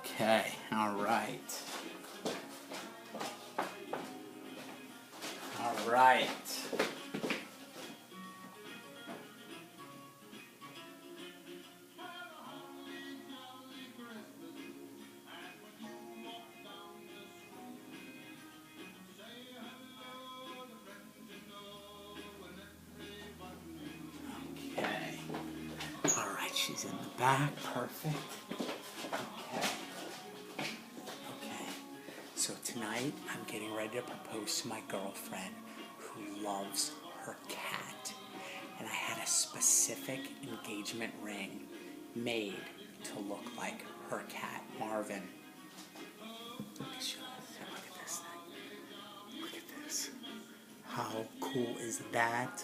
Okay, all right. All right. Okay. All right, she's in the back. Perfect. Okay. Okay. So tonight, I'm getting ready to propose to my girlfriend who loves her cat. And I had a specific engagement ring made to look like her cat, Marvin. Let me show you. Look at this thing. Look at this. How cool is that?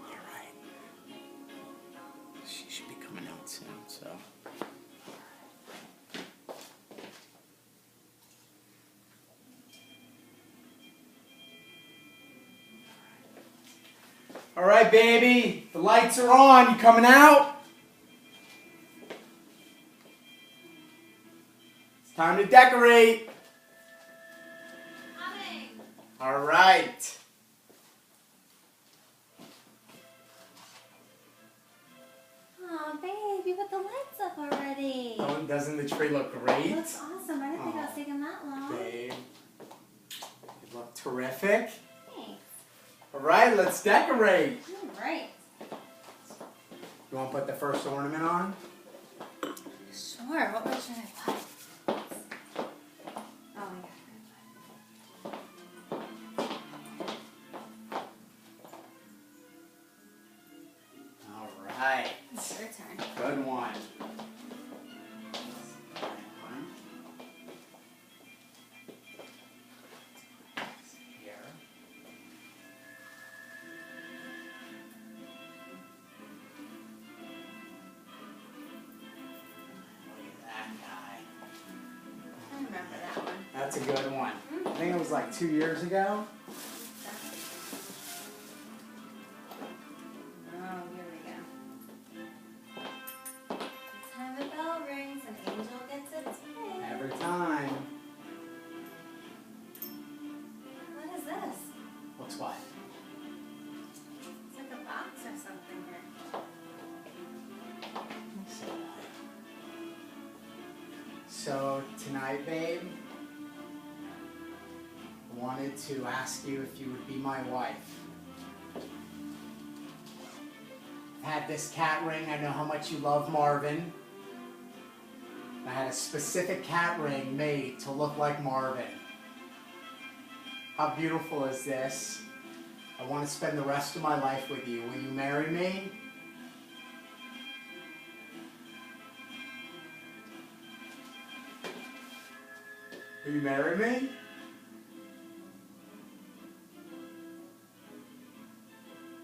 All right. She should be coming out soon, so. All right, baby. The lights are on. You coming out? It's time to decorate. Coming. All right. Aw, babe, you put the lights up already. Oh, doesn't the tree look great? It looks awesome. I didn't think it was taking that long. Babe, you look terrific. Thanks. All right, let's decorate. All right. You want to put the first ornament on? Sure. What should I put? Oh, my All right. It's your turn. Good one. Here. Look at that guy. I remember that one. That's a good one. I think it was like 2 years ago. Oh, here we go. Time the bell rings, an angel gets its way. Every time. What is this? What's what? It's like a box or something here. So tonight, babe, I wanted to ask you if you would be my wife. I had this cat ring. I know how much you love Marvin. I had a specific cat ring made to look like Marvin. How beautiful is this? I want to spend the rest of my life with you. Will you marry me? Will you marry me?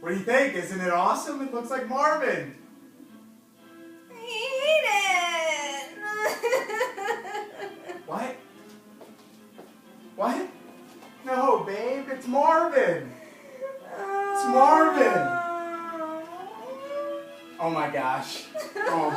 What do you think? Isn't it awesome? It looks like Marvin. I hate it. What? What? No, babe, it's Marvin. It's Marvin. Oh my gosh. Oh.